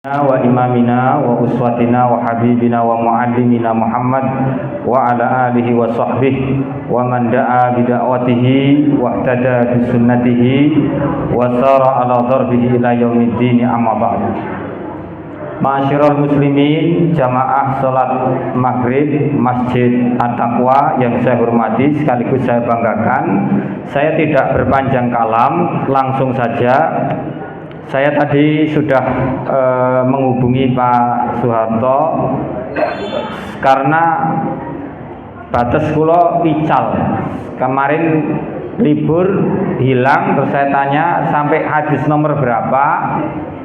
wa imamina wa uswatina wa habibina wa muallimina Muhammad wa ala alihi wa sahbihi wa man da'a bi da'watihi wa ihtada bi sunnatihi wa sara ala darbihi ila yaumiddin, amma ba'du. Ma'asyiral muslimin, jamaah salat maghrib Masjid At-Taqwa yang saya hormati sekaligus saya banggakan. Saya tidak berpanjang kalam, langsung saja. Saya tadi sudah menghubungi Pak Soeharto karena batas kula ical. Kemarin libur hilang, terus saya tanya sampai hadis nomor berapa.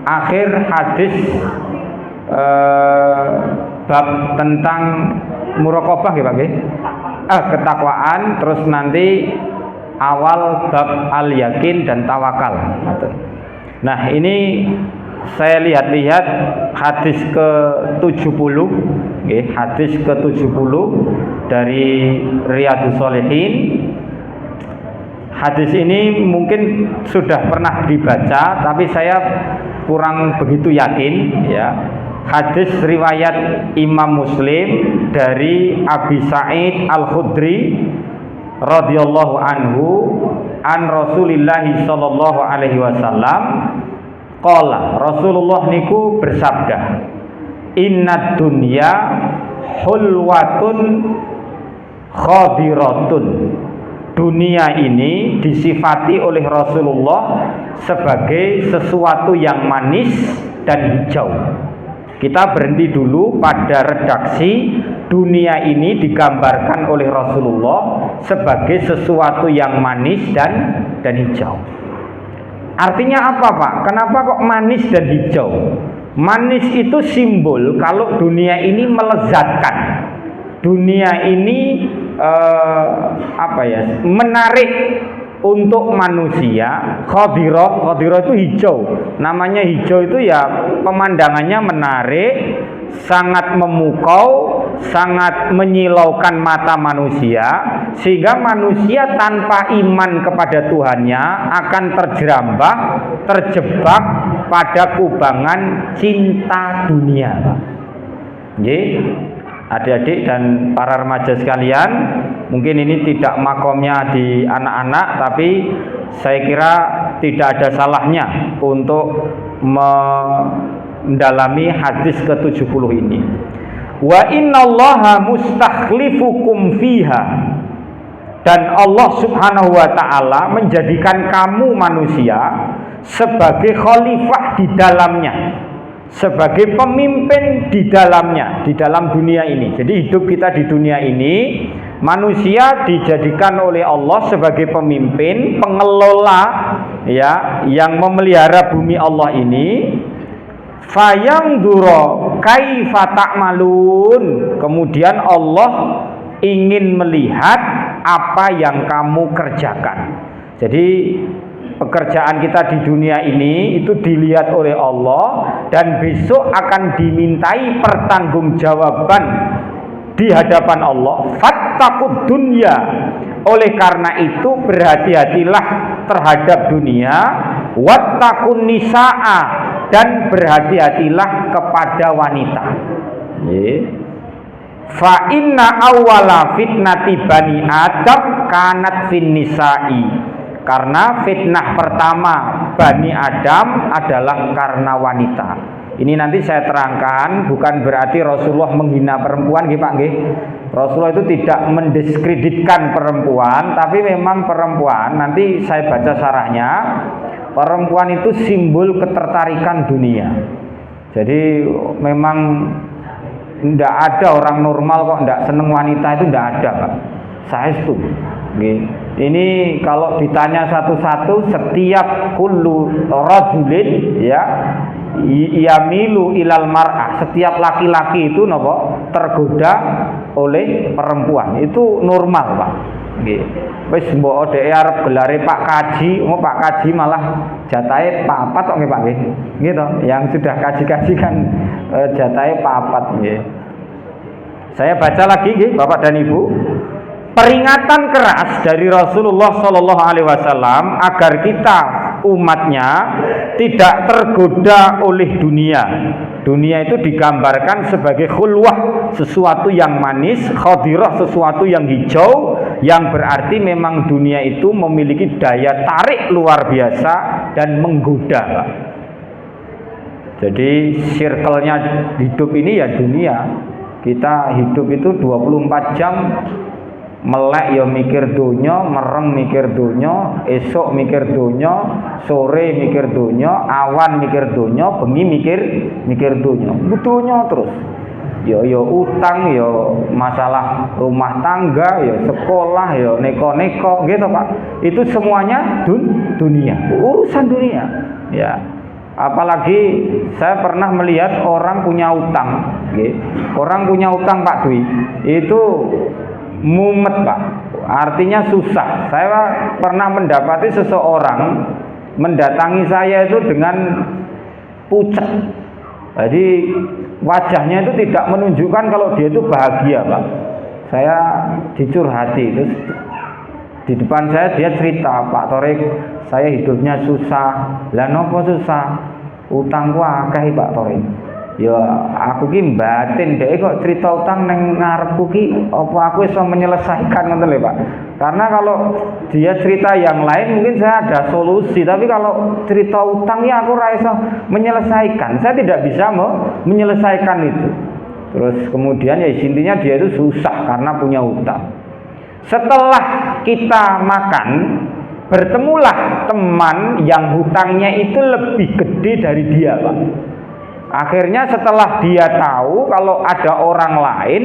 Akhir hadis bab tentang muraqabah ya Pak nggih. Ketakwaan, terus nanti awal bab al-yakin dan tawakal. Nah, ini saya lihat-lihat hadis ke-70, hadis ke-70 dari Riyadhus Shalihin. Hadis ini mungkin sudah pernah dibaca, tapi saya kurang begitu yakin ya. Hadis riwayat Imam Muslim dari Abi Sa'id Al-Khudri radhiyallahu anhu an Rasulillahi sallallahu alaihi wasallam qala, Rasulullah niku bersabda, innad dunya hulwatun khadiratun. Dunia ini disifati oleh Rasulullah sebagai sesuatu yang manis dan hijau. Kita berhenti dulu pada redaksi dunia ini digambarkan oleh Rasulullah sebagai sesuatu yang manis dan hijau. Artinya apa Pak? Kenapa kok manis dan hijau? Manis itu simbol kalau dunia ini melezatkan. Dunia ini menarik untuk manusia. Khadirah itu hijau. Namanya hijau itu ya pemandangannya menarik, sangat memukau, sangat menyilaukan mata manusia, sehingga manusia tanpa iman kepada Tuhannya akan terjebak pada kubangan cinta dunia. Adik-adik dan para remaja sekalian, mungkin ini tidak makomnya di anak-anak, tapi saya kira tidak ada salahnya untuk mendalami hadis ke-70 ini. Wa innallaha mustakhlifukum fiha, dan Allah Subhanahu wa taala menjadikan kamu manusia sebagai khalifah di dalamnya, sebagai pemimpin di dalamnya, di dalam dunia ini. Jadi hidup kita di dunia ini, manusia dijadikan oleh Allah sebagai pemimpin, pengelola ya, yang memelihara bumi Allah ini. Fayangdura kaifa ta'malun, kemudian Allah ingin melihat apa yang kamu kerjakan. Jadi pekerjaan kita di dunia ini itu dilihat oleh Allah, dan besok akan dimintai pertanggungjawaban di hadapan Allah. Fattaqud dunya, oleh karena itu berhati-hatilah terhadap dunia. Wattaqun nisaa, dan berhati-hatilah kepada wanita. Fa inna awwala fitnati bani Adam kanat fin nisa'i, karena fitnah pertama Bani Adam adalah karena wanita. Ini nanti saya terangkan, bukan berarti Rasulullah menghina perempuan nggih Pak nggih. Rasulullah itu tidak mendiskreditkan perempuan, tapi memang perempuan, nanti saya baca syarahnya, perempuan itu simbol ketertarikan dunia. Jadi memang tidak ada orang normal kok tidak seneng wanita, itu tidak ada Pak. Saya setuju. Ini kalau ditanya satu-satu, setiap kullu rajulin ya yamilu ilal mar'ah, setiap laki-laki itu tergoda oleh perempuan, itu normal Pak. Wis mbok dhek arep gelare Pak Kaji, Pak Kaji malah jatahe papat kok nggih Pak nggih. Gitu, yang sudah kaji-kaji kan jatahe papat nggih. Saya baca lagi nggih Bapak dan Ibu. Peringatan keras dari Rasulullah Shallallahu Alaihi Wasallam agar kita umatnya tidak tergoda oleh dunia. Dunia itu digambarkan sebagai khulwah, sesuatu yang manis, khadirah, sesuatu yang hijau, yang berarti memang dunia itu memiliki daya tarik luar biasa dan menggoda. Jadi circle-nya hidup ini ya dunia. Kita hidup itu 24 jam, melek ya mikir donya, mereng mikir donya, esok mikir donya, sore mikir donya, awan mikir donya, bengi mikir donya. Donya terus. Ya utang, ya masalah rumah tangga, ya sekolah, ya neko-neko gitu Pak. Itu semuanya dunia, urusan dunia. Ya. Apalagi saya pernah melihat orang punya utang, orang punya utang Pak Dwi, itu mumet Pak, artinya susah. Saya pernah mendapati seseorang mendatangi saya itu dengan pucat, jadi wajahnya itu tidak menunjukkan kalau dia itu bahagia Pak. Saya dicurhati, terus di depan saya dia cerita, Pak Torik, saya hidupnya susah. Lah nopo susah? Utangku akeh Pak Torik. Ya aku ki batin dhek kok cerita utang nang ngarepku ki apa aku iso menyelesaikan ngoten lho Pak. Karena kalau dia cerita yang lain mungkin saya ada solusi, tapi kalau cerita utang ya aku ora iso menyelesaikan. Saya tidak bisa menyelesaikan itu. Terus kemudian ya intinya dia itu susah karena punya utang. Setelah kita makan, bertemulah teman yang hutangnya itu lebih gede dari dia Pak. Akhirnya setelah dia tahu kalau ada orang lain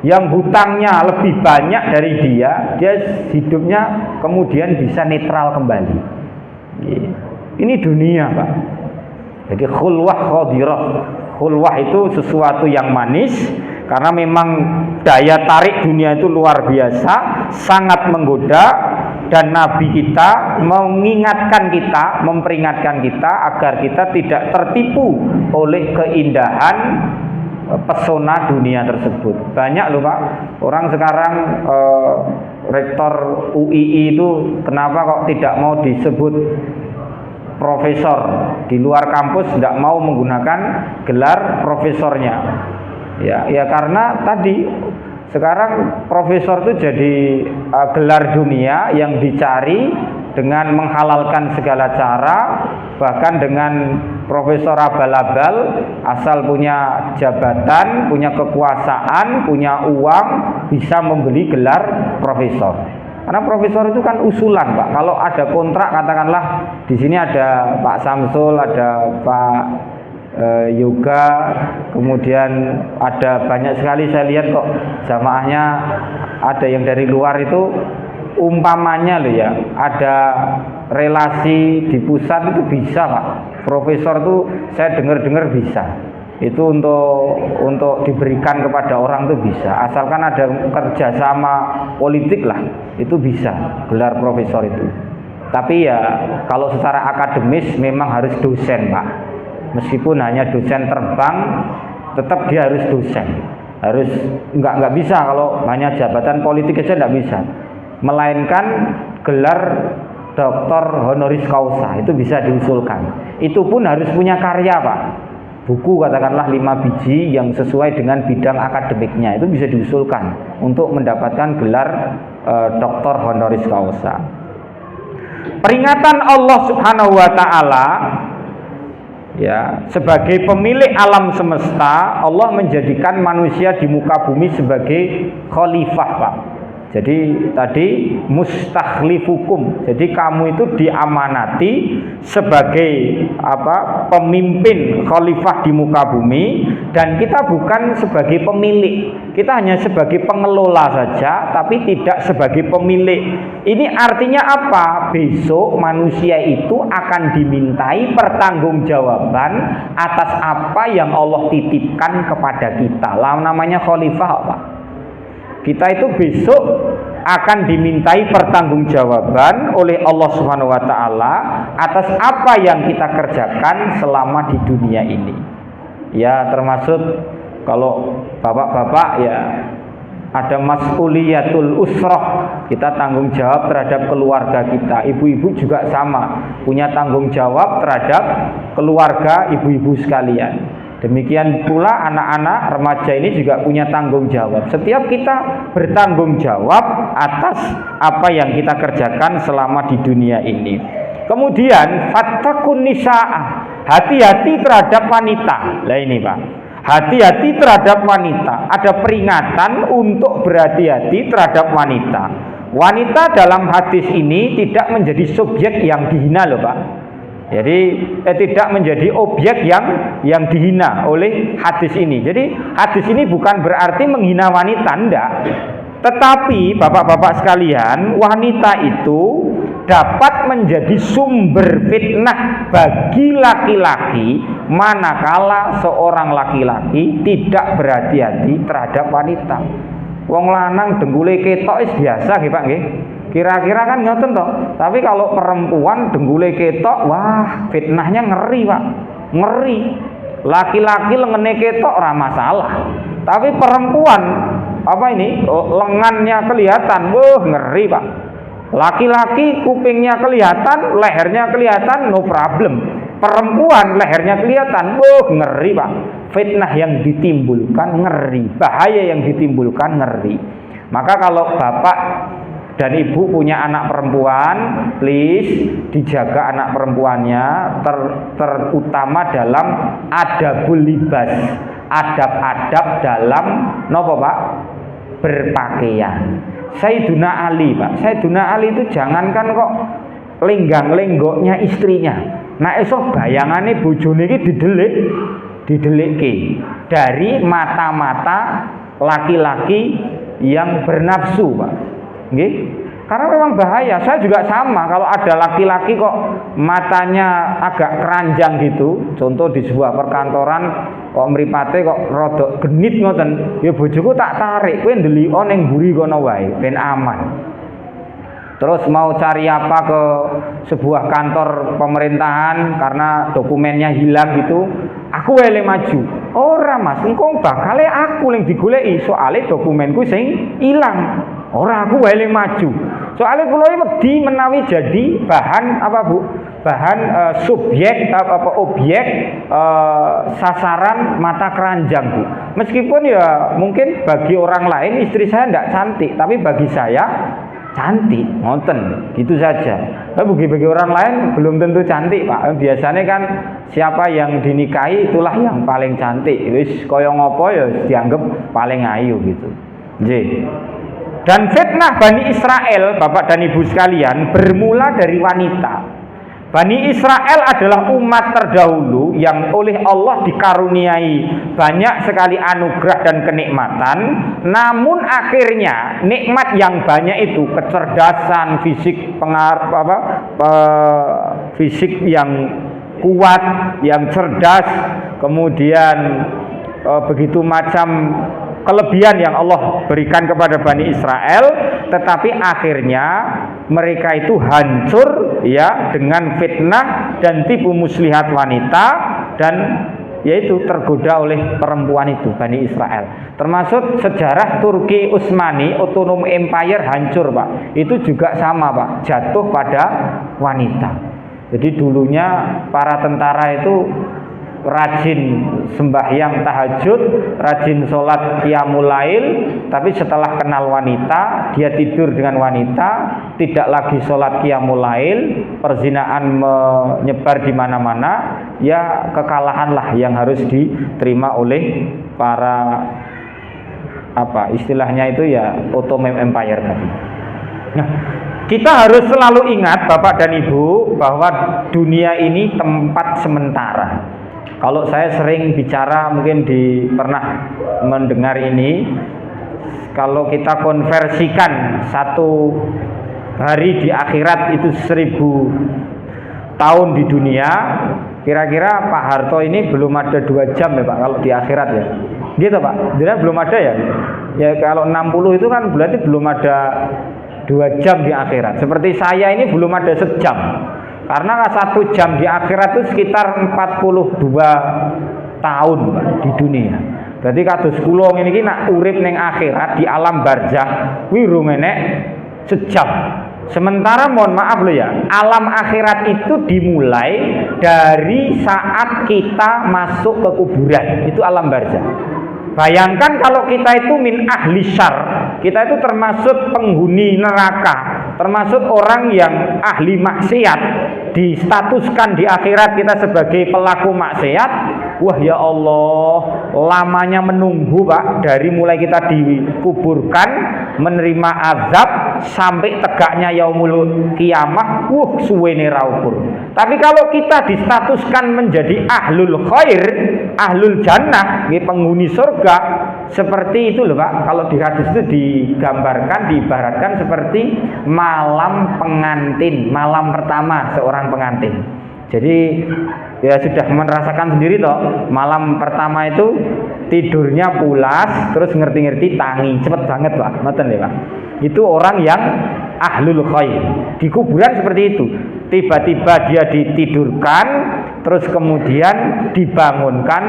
yang hutangnya lebih banyak dari dia hidupnya kemudian bisa netral kembali. Ini dunia Pak. Jadi khulwah khadirah. Khulwah itu sesuatu yang manis, karena memang daya tarik dunia itu luar biasa, sangat menggoda, dan Nabi kita mengingatkan kita, memperingatkan kita agar kita tidak tertipu oleh keindahan pesona dunia tersebut. Banyak loh Pak, orang sekarang rektor UII itu kenapa kok tidak mau disebut profesor, di luar kampus tidak mau menggunakan gelar profesornya. Ya karena tadi sekarang profesor itu jadi gelar dunia yang dicari dengan menghalalkan segala cara, bahkan dengan profesor abal-abal, asal punya jabatan, punya kekuasaan, punya uang, bisa membeli gelar profesor. Karena profesor itu kan usulan Pak. Kalau ada kontrak, katakanlah di sini ada Pak Samsul, ada Pak Yoga, kemudian ada banyak sekali saya lihat kok jamaahnya ada yang dari luar itu, umpamanya loh ya, ada relasi di pusat itu bisa Pak. Profesor itu saya dengar bisa. Itu untuk diberikan kepada orang itu bisa, asalkan ada kerjasama politik lah, itu bisa gelar profesor itu. Tapi ya kalau secara akademis memang harus dosen Pak. Meskipun hanya dosen terbang, tetap dia harus dosen. Harus nggak bisa kalau hanya jabatan politik aja nggak bisa. Melainkan gelar doktor honoris causa itu bisa diusulkan. Itu pun harus punya karya Pak. Buku katakanlah 5 biji yang sesuai dengan bidang akademiknya itu bisa diusulkan untuk mendapatkan gelar doktor honoris causa. Peringatan Allah Subhanahu wa taala ya, sebagai pemilik alam semesta, Allah menjadikan manusia di muka bumi sebagai khalifah Pak. Jadi tadi mustakhlifukum. Jadi kamu itu diamanati sebagai pemimpin khalifah di muka bumi, dan kita bukan sebagai pemilik. Kita hanya sebagai pengelola saja, tapi tidak sebagai pemilik. Ini artinya apa? Besok manusia itu akan dimintai pertanggungjawaban atas apa yang Allah titipkan kepada kita. Lah namanya khalifah apa? Kita itu besok akan dimintai pertanggungjawaban oleh Allah Subhanahu wa taala atas apa yang kita kerjakan selama di dunia ini. Ya termasuk kalau bapak-bapak ya ada mas'uliyatul usrah, kita tanggung jawab terhadap keluarga kita. Ibu-ibu juga sama, punya tanggung jawab terhadap keluarga ibu-ibu sekalian. Demikian pula anak-anak remaja ini juga punya tanggung jawab. Setiap kita bertanggung jawab atas apa yang kita kerjakan selama di dunia ini. Kemudian fattaqun nisaa, hati-hati terhadap wanita. Lah ini Pak, hati-hati terhadap wanita. Ada peringatan untuk berhati-hati terhadap wanita. Wanita dalam hadis ini tidak menjadi subjek yang dihina loh Pak. Jadi tidak menjadi objek yang dihina oleh hadis ini. Jadi hadis ini bukan berarti menghina wanita, enggak. Tetapi bapak-bapak sekalian, wanita itu dapat menjadi sumber fitnah bagi laki-laki manakala seorang laki-laki tidak berhati-hati terhadap wanita. Wong lanang denggule ketok is biasa nggih Pak nggih. Kira-kira kan ngoten toh. Tapi kalau perempuan denggule ketok, wah fitnahnya ngeri Pak. Ngeri. Laki-laki lengene ketok ora masalah. Tapi perempuan lengannya kelihatan, wah ngeri Pak. Laki-laki kupingnya kelihatan, lehernya kelihatan, no problem. Perempuan lehernya kelihatan, wah ngeri Pak. Fitnah yang ditimbulkan ngeri, bahaya yang ditimbulkan ngeri. Maka kalau bapak dan ibu punya anak perempuan, please dijaga anak perempuannya, terutama dalam adabul libas, adab-adab dalam nopo Pak? Berpakaian. Sayyiduna Ali Pak, Sayyiduna Ali itu jangankan kok lenggang-lenggoknya istrinya, nah esok bayangannya bojone iki didelikke dari mata-mata laki-laki yang bernafsu Pak. Nggih? Karena memang bahaya. Saya juga sama, kalau ada laki-laki kok matanya agak keranjang gitu, contoh di sebuah perkantoran kok mripate kok rodok genit ngoten, ya bojoku tak tarik, kowe ndeliko ning mburi kono wae ben aman. Terus mau cari apa ke sebuah kantor pemerintahan karena dokumennya hilang gitu, aku wae maju. Ora Mas, engko bakale aku yang digoleki, soalnya dokumenku sing ilang. Ora aku wae maju. Soalnya kula iki wedi menawi jadi bahan apa Bu? Bahan subjek objek sasaran mata keranjang Bu. Meskipun ya mungkin bagi orang lain istri saya tidak cantik, tapi bagi saya cantik, ngoten, gitu saja. Tapi bagi orang lain belum tentu cantik Pak. Biasanya kan siapa yang dinikahi itulah yang paling cantik. Wis kaya ngopo ya dianggap paling ayu gitu. Nggih. Dan fitnah Bani Israel, Bapak dan Ibu sekalian, bermula dari wanita. Bani Israel adalah umat terdahulu yang oleh Allah dikaruniai banyak sekali anugerah dan kenikmatan. Namun akhirnya nikmat yang banyak itu, kecerdasan, fisik yang kuat, yang cerdas, kemudian begitu macam kelebihan yang Allah berikan kepada Bani Israel, tetapi akhirnya mereka itu hancur ya dengan fitnah dan tipu muslihat wanita, dan yaitu tergoda oleh perempuan itu Bani Israel. Termasuk sejarah Turki Utsmani Autonomous Empire hancur Pak. Itu juga sama Pak, jatuh pada wanita. Jadi dulunya para tentara itu rajin sembahyang tahajud, rajin sholat qiyamul lail, tapi setelah kenal wanita, dia tidur dengan wanita, tidak lagi sholat qiyamul lail, perzinaan menyebar di mana-mana, ya kekalahanlah yang harus diterima oleh para istilahnya itu ya Ottoman Empire tadi. Nah, kita harus selalu ingat Bapak dan Ibu bahwa dunia ini tempat sementara. Kalau saya sering bicara, mungkin pernah mendengar ini, kalau kita konversikan satu hari di akhirat itu 1000 tahun di dunia, kira-kira Pak Harto ini belum ada 2 jam ya Pak kalau di akhirat ya, gitu Pak, jadi belum ada ya. Ya kalau 60 itu kan berarti belum ada 2 jam di akhirat. Seperti saya ini belum ada sejam. Karena 1 jam di akhirat itu sekitar 42 tahun Pak, di dunia. Jadi kados kula ngene iki nak urip ning akhirat di alam barzah kuwi rung enek sejam. Sementara mohon maaf loh ya, alam akhirat itu dimulai dari saat kita masuk ke kuburan. Itu alam barzah. Bayangkan kalau kita itu min ahli syar, kita itu termasuk penghuni neraka, termasuk orang yang ahli maksiat, distatuskan di akhirat kita sebagai pelaku maksiat. Wah ya Allah, lamanya menunggu Pak, dari mulai kita dikuburkan menerima azab sampai tegaknya yaumul kiamah, suwene ra ukur. Tapi kalau kita distatuskan menjadi ahlul khair, ahlul jannah, penghuni surga, seperti itu loh Pak. Kalau di hadis itu digambarkan, diibaratkan seperti malam pengantin, malam pertama seorang pengantin. Jadi ya sudah merasakan sendiri toh, malam pertama itu tidurnya pulas, terus ngerti-ngerti tangi, cepet banget Pak, ngoten ya Pak. Itu orang yang ahlul khair. Di kuburan seperti itu. Tiba-tiba dia ditidurkan, terus kemudian dibangunkan,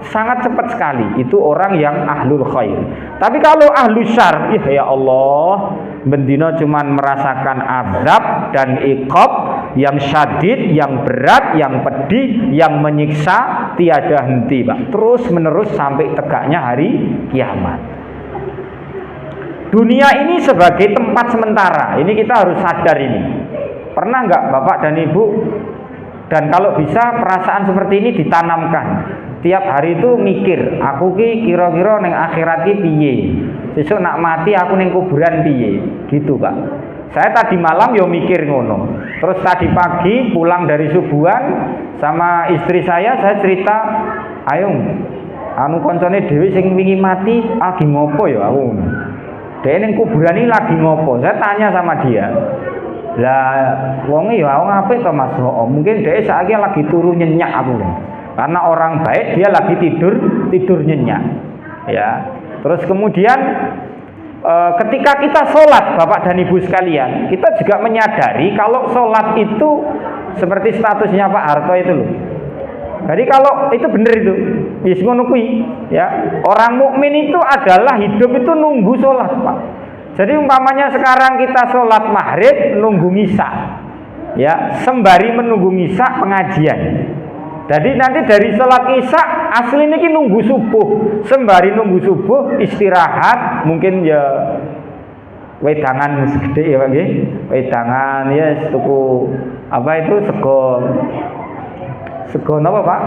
sangat cepat sekali. Itu orang yang ahlul khair. Tapi kalau ahlus syar, ya Allah, bendino cuman merasakan azab dan iqab yang syadid, yang berat, yang pedih, yang menyiksa, tiada henti Pak. Terus menerus sampai tegaknya hari kiamat. Dunia ini sebagai tempat sementara. Ini kita harus sadar ini. Pernah nggak Bapak dan Ibu, dan kalau bisa perasaan seperti ini ditanamkan. Tiap hari itu mikir, aku ki kira-kira neng akhirat ki piye? Besok nak mati aku neng kuburan piye? Gitu Pak. Saya tadi malam yo mikir ngono. Terus tadi pagi pulang dari subuhan sama istri saya cerita, ayo anu koncone dhewe sing wingi mati lagi ngopo ya aku. Dia neng kuburan ini lagi ngopo? Saya tanya sama dia. Lah wonge ya wong apik to Mas. Oh, mungkin dia saiki lagi turu nyenyak aku. Karena orang baik dia lagi tidur nyenyak. Ya. Terus kemudian ketika kita sholat Bapak dan Ibu sekalian, kita juga menyadari kalau sholat itu seperti statusnya Pak Harto itu loh. Jadi kalau itu benar itu, yes ngono kuwi, ya. Orang mukmin itu adalah hidup itu nunggu sholat Pak. Jadi umpamanya sekarang kita sholat maghrib nunggu misa, ya, sembari menunggu misa pengajian. Jadi nanti dari sholat isya aslinya ini nunggu subuh, sembari nunggu subuh istirahat, mungkin ya wedangan segede ya Pak nggih. Wedangan ya tuku apa itu sego apa Pak?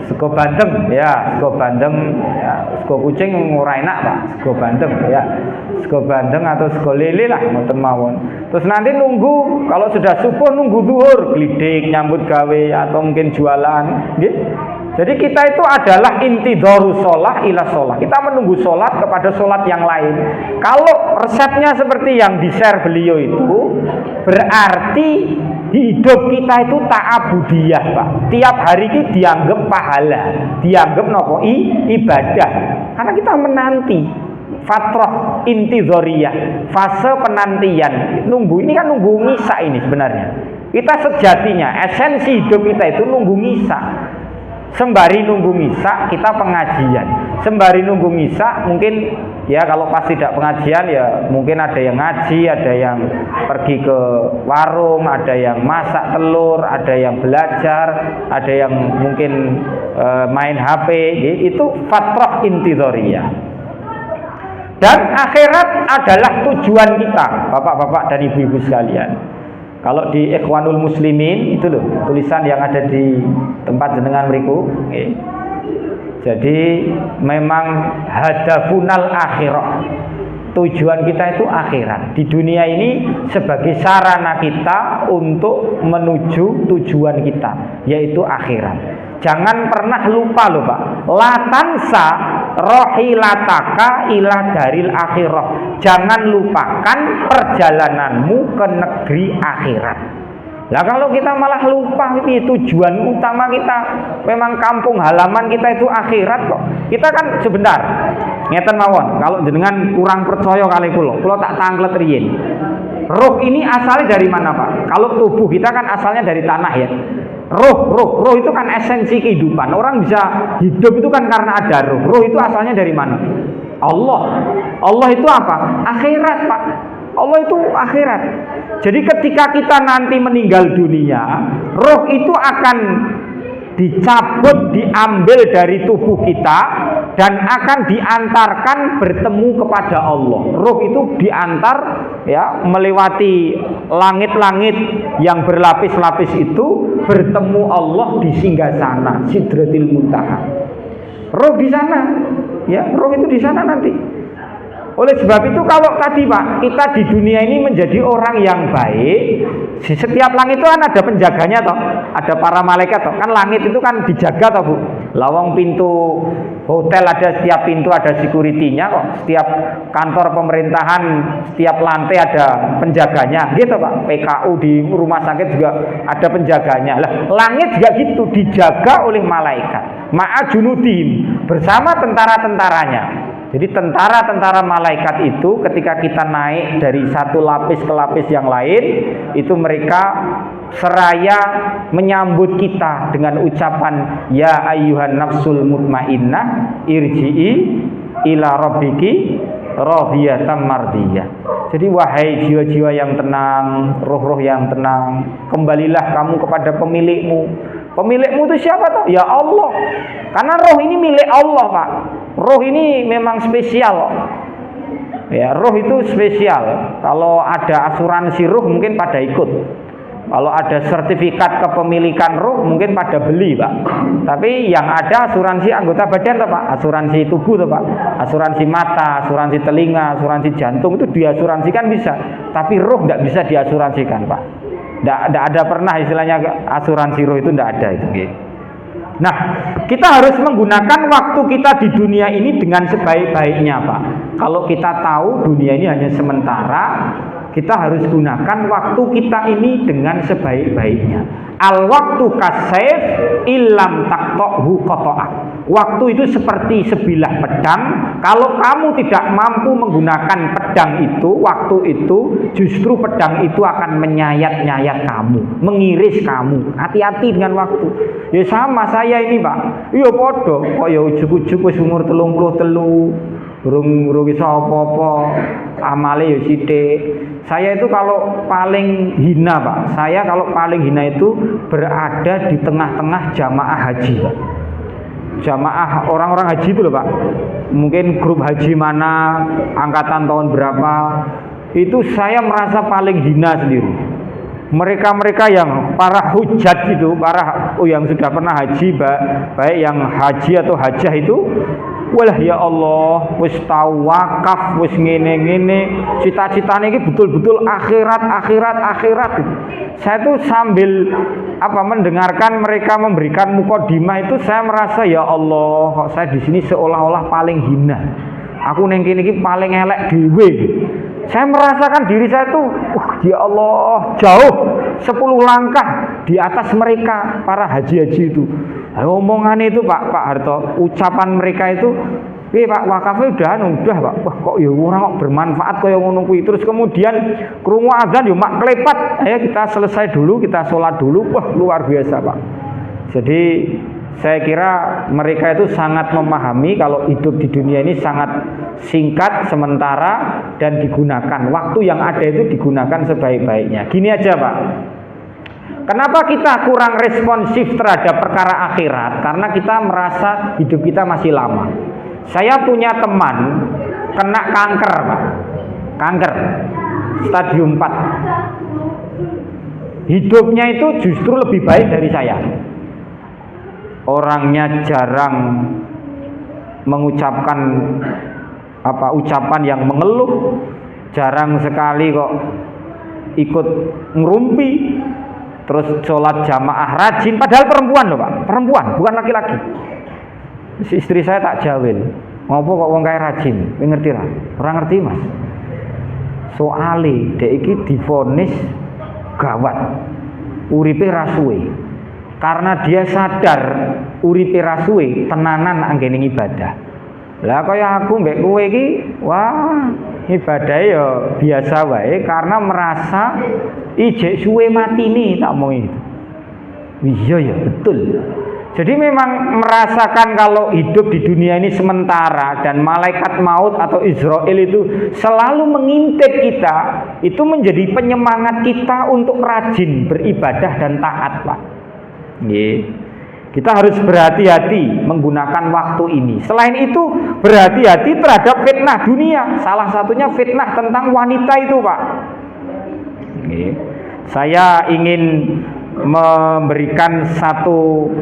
Sego bandeng ya, sego bandeng ya, sego kucing ora enak Pak, sego bandeng ya. Sego bandeng atau sego lele lah ngoten mawon. Terus nanti nunggu, kalau sudah subuh nunggu zuhur, glidik nyambut gawe atau mungkin jualan nggih. Jadi kita itu adalah intidharu shalah ila shalah. Kita menunggu sholat kepada sholat yang lain. Kalau resepnya seperti yang di-share beliau itu, berarti hidup kita itu ta'abudiyah Pak. Tiap hari ini dianggap pahala, dianggap nopo ibadah. Karena kita menanti fatrah intidhariyah, fase penantian. Nunggu ini kan nunggu ngisa ini sebenarnya. Kita sejatinya esensi hidup kita itu nunggu ngisa. Sembari nunggu misa kita pengajian. Sembari nunggu misa mungkin ya kalau pas tidak pengajian ya mungkin ada yang ngaji, ada yang pergi ke warung, ada yang masak telur, ada yang belajar, ada yang mungkin main HP. Itu fatrah intidhariyah. Dan akhirat adalah tujuan kita, Bapak-bapak dan Ibu-ibu sekalian. Kalau di Ikhwanul Muslimin itu loh tulisan yang ada di tempat jenengan mriku. Jadi memang hadafunal akhirah. Tujuan kita itu akhirat. Di dunia ini sebagai sarana kita untuk menuju tujuan kita, yaitu akhirat. Jangan pernah lupa loh Pak. La tansa rohilataka ila daril akhirah. Jangan lupakan perjalananmu ke negeri akhirat. Lah kalau kita malah lupa ini tujuan utama kita, memang kampung halaman kita itu akhirat kok. Kita kan sebentar ngeten mawon, kalau jenengan kurang percaya kali kula tak tanglet riyin. Roh ini asalnya dari mana Pak? Kalau tubuh kita kan asalnya dari tanah ya. Roh itu kan esensi kehidupan. Orang bisa hidup itu kan karena ada roh. Roh itu asalnya dari mana? Allah. Allah itu apa? Akhirat, Pak. Allah itu akhirat. Jadi ketika kita nanti meninggal dunia, roh itu akan dicabut, diambil dari tubuh kita dan akan diantarkan bertemu kepada Allah. Roh itu diantar ya melewati langit-langit yang berlapis-lapis itu bertemu Allah di singgasana Sidratil Muntaha. Roh di sana, ya, roh itu di sana nanti. Oleh sebab itu kalau tadi Pak, kita di dunia ini menjadi orang yang baik, di setiap langit itu kan ada penjaganya toh, ada para malaikat toh. Kan langit itu kan dijaga toh Bu. Lawang pintu hotel ada, setiap pintu ada security-nya kok. Setiap kantor pemerintahan, setiap lantai ada penjaganya, gitu Pak. PKU di rumah sakit juga ada penjaganya. Lah, langit juga gitu, dijaga oleh malaikat. Ma'a junudihim, bersama tentara-tentaranya. Jadi tentara-tentara malaikat itu ketika kita naik dari satu lapis ke lapis yang lain, itu mereka seraya menyambut kita dengan ucapan ya ayyuhan nafsul mutmainnah irji'i ila rabbiki radiyatan mardiyah. Jadi wahai jiwa-jiwa yang tenang, roh-roh yang tenang, kembalilah kamu kepada pemilikmu. Pemilikmu itu siapa toh? Ya Allah. Karena roh ini milik Allah, Pak. Roh ini memang spesial. Ya, roh itu spesial. Kalau ada asuransi roh mungkin pada ikut. Kalau ada sertifikat kepemilikan roh mungkin pada beli, Pak. Tapi yang ada asuransi anggota badan toh, Pak. Asuransi tubuh toh, Pak. Asuransi mata, asuransi telinga, asuransi jantung itu diasuransikan bisa. Tapi roh tidak bisa diasuransikan, Pak. Tidak ada pernah istilahnya asuransi roh itu, tidak ada itu. Nah, kita harus menggunakan waktu kita di dunia ini dengan sebaik-baiknya, Pak. Kalau kita tahu dunia ini hanya sementara, kita harus gunakan waktu kita ini dengan sebaik-baiknya. Al waktu kasef ilam taktohu kotoah. Waktu itu seperti sebilah pedang. Kalau kamu tidak mampu menggunakan pedang itu, waktu itu justru pedang itu akan menyayat-nyayat kamu, mengiris kamu. Hati-hati dengan waktu. Ya sama saya ini, Pak. Iya podo. Kok ya ujug-ujug wis umur 33. Urung iso apa-apa, amale ya sithik. Saya itu kalau paling hina, Pak. Saya kalau paling hina itu berada di tengah-tengah jamaah haji, Pak. Jamaah orang-orang haji itu loh, Pak. Mungkin grup haji mana, angkatan tahun berapa. Itu saya merasa paling hina sendiri. Mereka-mereka yang para hujat itu, para yang sudah pernah haji, baik yang haji atau hajah itu, walah ya Allah, wis tau wakaf, wis ngene-ngene, cita-citane iki betul-betul akhirat. Saya tuh sambil mendengarkan mereka memberikan mukadimah itu, saya merasa ya Allah, kok saya di sini seolah-olah paling hina. Aku neng kene iki paling elek dhewe. Saya merasakan diri saya tuh, ya Allah, jauh 10 langkah di atas mereka para haji-haji itu. Omongan itu Pak Harto, ucapan mereka itu, Pak wakafnya udah Pak. Wah kok ya orang kok bermanfaat kaya ngono kuwi. Terus kemudian krungu azan yo mak klepat. Ayo kita selesai dulu, kita sholat dulu. Wah luar biasa Pak. Jadi saya kira mereka itu sangat memahami kalau hidup di dunia ini sangat singkat, sementara, dan digunakan. Waktu yang ada itu digunakan sebaik-baiknya. Gini aja Pak. Kenapa kita kurang responsif terhadap perkara akhirat? Karena kita merasa hidup kita masih lama. Saya punya teman kena kanker, Pak. Kanker stadium 4. Hidupnya itu justru lebih baik dari saya. Orangnya jarang mengucapkan ucapan yang mengeluh, jarang sekali kok ikut ngerumpi, terus sholat jamaah rajin, padahal perempuan loh Pak, perempuan bukan laki-laki. Istri saya tak jawil, ngopo kok wong kae rajin, ngerti lah? Orang ngerti Mas. Soale dek iki divonis gawat, uripe rasuwe. Karena dia sadar uripe rasuwe tenanan anggene ibadah. Lah kaya aku mbek kowe iki, wah, ibadah ya biasa wae karena merasa ijek suwe matine tak omong itu. Iya ya, betul. Jadi memang merasakan kalau hidup di dunia ini sementara dan malaikat maut atau Israel itu selalu mengintip kita, itu menjadi penyemangat kita untuk rajin beribadah dan taat, Pak. Kita harus berhati-hati menggunakan waktu ini. Selain itu, berhati-hati terhadap fitnah dunia. Salah satunya fitnah tentang wanita itu, Pak. Saya ingin memberikan satu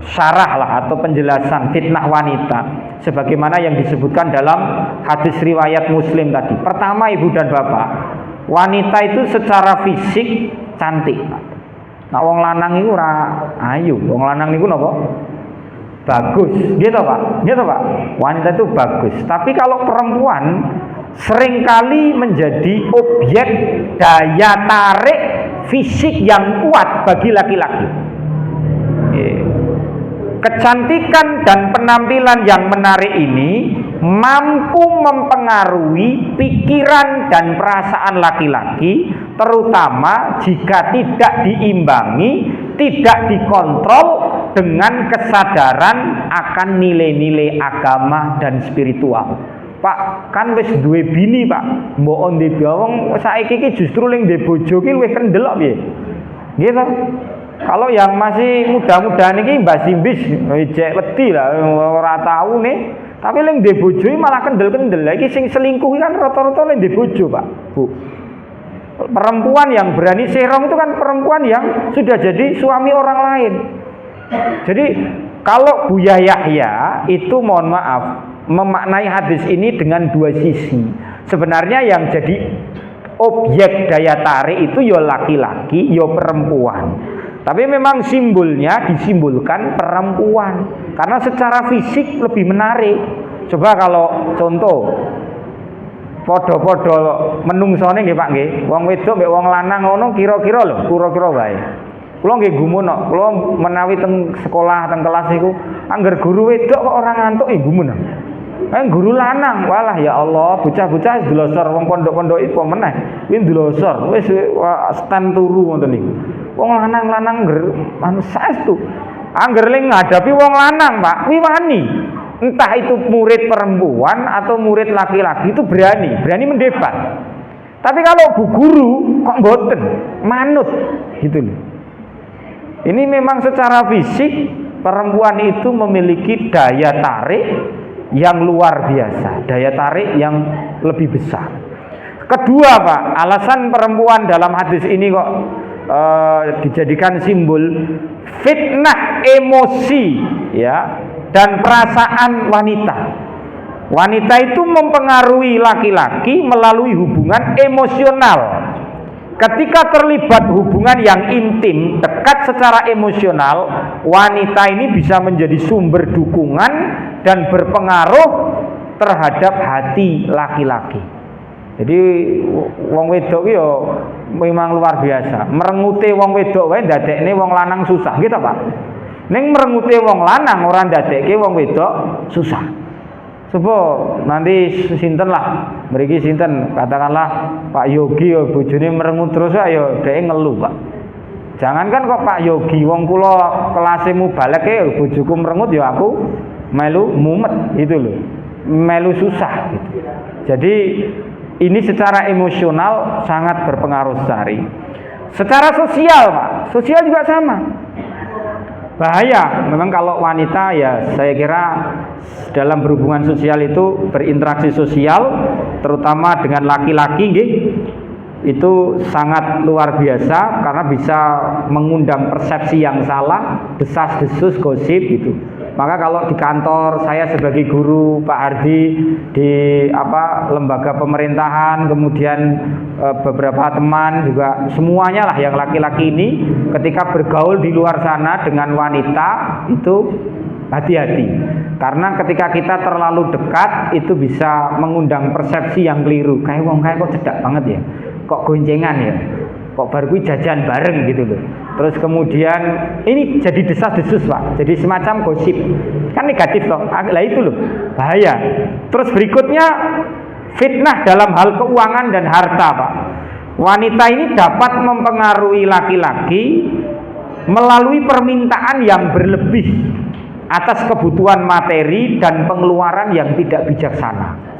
syarah lah atau penjelasan fitnah wanita sebagaimana yang disebutkan dalam hadis riwayat Muslim tadi. Pertama, Ibu dan Bapak, wanita itu secara fisik cantik. Nah, wong lanang iku ora ayu, wong lanang niku napa? Bagus, gitu Pak. Gitu Pak. Wanita itu bagus. Tapi kalau perempuan seringkali menjadi objek daya tarik fisik yang kuat bagi laki-laki. Kecantikan dan penampilan yang menarik ini mampu mempengaruhi pikiran dan perasaan laki-laki, terutama jika tidak diimbangi, tidak dikontrol dengan kesadaran akan nilai-nilai agama dan spiritual. Pak, kan wis duwe bini, Pak. Mbok onde wong saiki iki justru ning ndek bojo ki luwih kendel kok piye? Nggih to? Kalau yang masih muda-muda niki mbah simbis ejek wedi lah ora tau nih. Tapi ning ndek bojo malah kendel-kendel. Iki sing selingkuh kan rata-rata ning ndek bojo, Pak. Bu. Perempuan yang berani serong itu kan perempuan yang sudah jadi suami orang lain. Jadi kalau Buya Yahya itu mohon maaf memaknai hadis ini dengan dua sisi. Sebenarnya yang jadi objek daya tarik itu ya laki-laki, ya perempuan. Tapi memang simbolnya disimbolkan perempuan karena secara fisik lebih menarik. Coba kalau contoh podo-podo menungsone nggih Pak nggih, wong wedok mbek wong lanang ngono kira-kira lho, kira-kira wae. Kula nggih gumun kok, kula menawi teng sekolah teng kelas iku angger guru wedok kok ora ngantuk gumun. Guru lanang, walah ya Allah, bocah-bocah ndelosor wong pondok-pondok iku meneh. Kuwi ndelosor, wis stand turu ngoten niku. Wong lanang-lanang anu saestu. Angger ling ngadapi wong lanang, Pak, kuwi wani. Entah itu murid perempuan atau murid laki-laki itu berani mendebat. Tapi kalau bu guru kok mboten, manut gitu loh. Ini memang secara fisik perempuan itu memiliki daya tarik yang luar biasa, daya tarik yang lebih besar. Kedua, Pak, alasan perempuan dalam hadis ini kok dijadikan simbol fitnah emosi ya dan perasaan wanita. Wanita itu mempengaruhi laki-laki melalui hubungan emosional. Ketika terlibat hubungan yang intim, dekat secara emosional, wanita ini bisa menjadi sumber dukungan dan berpengaruh terhadap hati laki-laki. Jadi wong wedok yo memang luar biasa. Merengute wong wedok wae ndadekne wong lanang susah, gitu Pak. Ning merengute wong lanang ora ndadekke wong wedok susah. Coba nanti sinten lah, mriki sinten katakanlah Pak Yogi yo bojone merengut terus ayo dhek ngeluh, Pak. Jangankan kok Pak Yogi, wong kula kelase mubalek e bojoku merengut ya aku melu mumet gitu loh. Melu susah gitu. Jadi ini secara emosional sangat berpengaruh sekali. Secara sosial, Pak, sosial juga sama. Bahaya, memang kalau wanita ya saya kira dalam berhubungan sosial itu berinteraksi sosial, terutama dengan laki-laki, itu sangat luar biasa karena bisa mengundang persepsi yang salah, desas-desus, gosip gitu. Maka kalau di kantor saya sebagai guru, Pak Hardi di lembaga pemerintahan, kemudian beberapa teman juga semuanya lah yang laki-laki ini ketika bergaul di luar sana dengan wanita itu hati-hati. Karena ketika kita terlalu dekat itu bisa mengundang persepsi yang keliru. Kayak wong kayak kok cedak banget ya. Kok goncengan ya. Kok baru gue jajan bareng gitu loh. Terus kemudian ini jadi desas-desus, Pak. Jadi semacam gosip. Kan negatif toh. Lah itu loh, bahaya. Terus berikutnya fitnah dalam hal keuangan dan harta, Pak. wanita ini dapat mempengaruhi laki-laki melalui permintaan yang berlebih atas kebutuhan materi dan pengeluaran yang tidak bijaksana.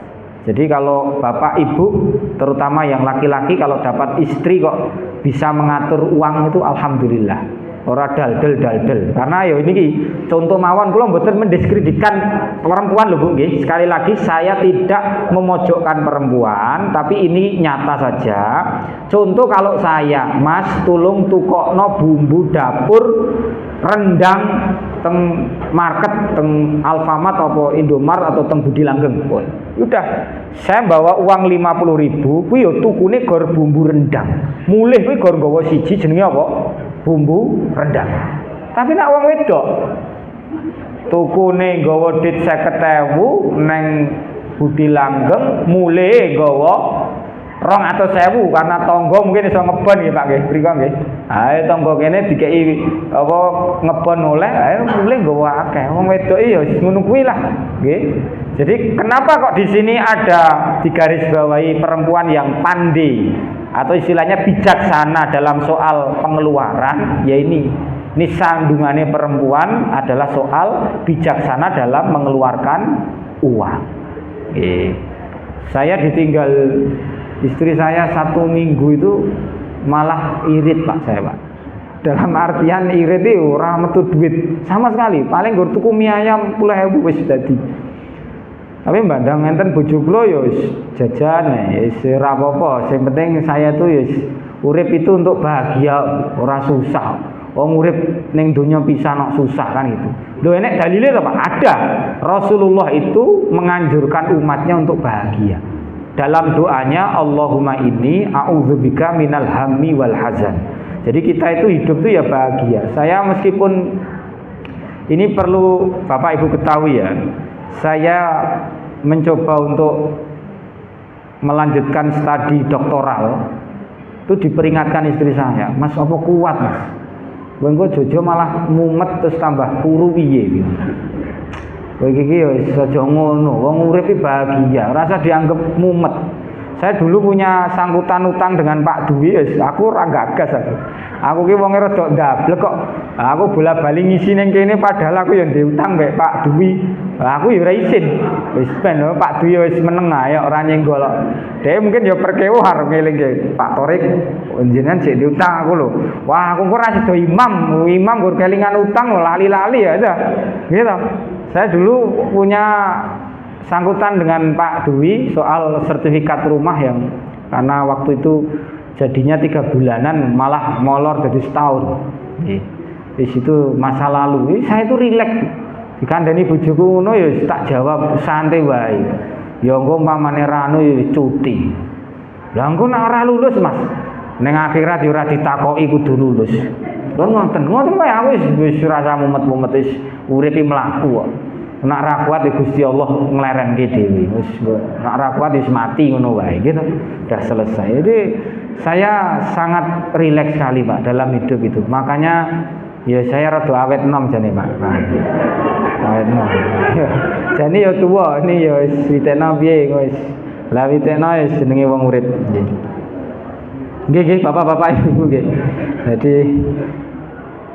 Jadi kalau bapak ibu, terutama yang laki-laki, kalau dapat istri kok bisa mengatur uang itu alhamdulillah. Ora daldel. Karena ya ini contoh mawon, kula mboten mendiskreditkan perempuan lho Bu nggih. Sekali lagi saya tidak memojokkan perempuan, tapi ini nyata saja. Contoh kalau saya, Mas, tolong tukokno bumbu dapur rendang teng market, teng Alfamart atau Indomart atau teng Budi Langgeng pun. Udah, saya bawa uang 50.000, kuwi yo tukune gor bumbu rendang. Mulih kuwi gor nggawa siji jenenge apa? Bumbu rendang. Tapi nek wong wedok tukune nggawa dit 50.000 neng Budi Langgeng, mulih nggawa 200.000 karena tonggo mungkin iso ngebon nggih Pak nggih. Mriko nggih. Ae tonggo kene dikeki apa ngebon oleh, ae mulih nggawa akeh. Wong wedok ya ngono kuwi lah, nggih. Jadi kenapa kok di sini ada digarisbawahi perempuan yang pandai atau istilahnya bijaksana dalam soal pengeluaran? Ya ini sandungannya perempuan adalah soal bijaksana dalam mengeluarkan uang. Saya ditinggal istri saya 1 minggu itu malah irit Pak saya Pak. Dalam artian irit itu ora metu duit sama sekali. Paling gur tuku mie ayam 10.000 wis dadi. Tapi mbandang ngenten bojo kula ya wis jajan ya wis ora apa-apa. Sing penting saya tuh ya urip itu untuk bahagia, ora susah. Wong urip ning donya pisan kok susah kan gitu. Lho enek dalile to Pak? Ada. Rasulullah itu menganjurkan umatnya untuk bahagia. Dalam doanya Allahumma inni a'udzubika minal hammi wal hazan. Jadi kita itu hidup itu ya bahagia. Saya meskipun ini perlu Bapak Ibu ketahui ya, saya mencoba untuk melanjutkan studi doktoral. Itu diperingatkan istri saya, Mas apa kuat Mas? Engko jojo malah mumet terus tambah turu piye gitu. Kowe iki ya wis aja ngono, wong urip iki bahagia, rasa dianggap mumet. Saya dulu punya sangkutan utang dengan Pak Dwi, aku ora gagas aku. Aku ki wonge rada ndablek kok. Aku bola-bali ngisi ning kene padahal aku ya ndek utang mbek Pak Dwi. Aku ya ora isin. Wis ben Pak Dwi wis meneng ae ora nyenggol. Dhewe mungkin ya perkewuh arep ngeling Pak Torik, jenengan sik diutang aku lho. Wah, aku ora sida imam gur kelingan utang lali-lali ya. Gitu. Saya dulu punya sangkutan dengan Pak Dwi soal sertifikat rumah yang karena waktu itu jadinya 3 bulanan malah molor jadi setahun. Di situ masa lalu. Saya itu rileks. Dikandani bojoku ngono ya tak jawab santai wae. Ya engko umpamane ranu ya cuti. Lah engko nek ora lulus Mas, ning akhirat ya ora ditakoki kudu lulus. Lha ngoten wae aku wis rasa mumet-mumet wis uripe mlaku kok. Nek ra kuat Gusti Allah nglerenke dhewe. Wis nek ra kuat wis mati ngono wae gitu. Udah selesai. Jadi saya sangat rileks sekali Pak dalam hidup itu. Makanya ya saya rada awet enom jane Pak. Awet enom. Jane ya tuwa ini ya wis witekno piye wis. Lah witekno wis jenenge wong urip. Nggih Bapak-bapak Ibu nggih. Jadi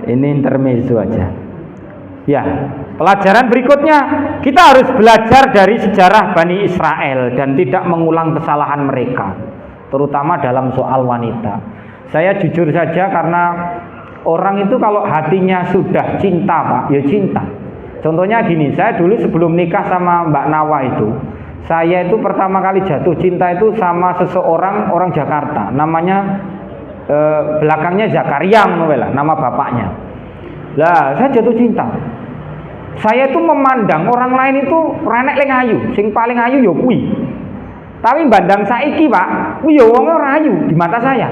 ini intermezzo aja. Ya, pelajaran berikutnya kita harus belajar dari sejarah Bani Israel dan tidak mengulang kesalahan mereka, terutama dalam soal wanita. Saya jujur saja karena orang itu kalau hatinya sudah cinta Pak, ya cinta. Contohnya gini, saya dulu sebelum nikah sama Mbak Nawa itu, saya itu pertama kali jatuh cinta itu sama seseorang orang Jakarta, namanya belakangnya Zakaria nama bapaknya. Lah, saya jatuh cinta. Saya itu memandang orang lain itu renek leng ayu, sing paling ayu ya kuwi. Tapi bandang saiki Pak, kuwi ya wong ora ayu di mata saya.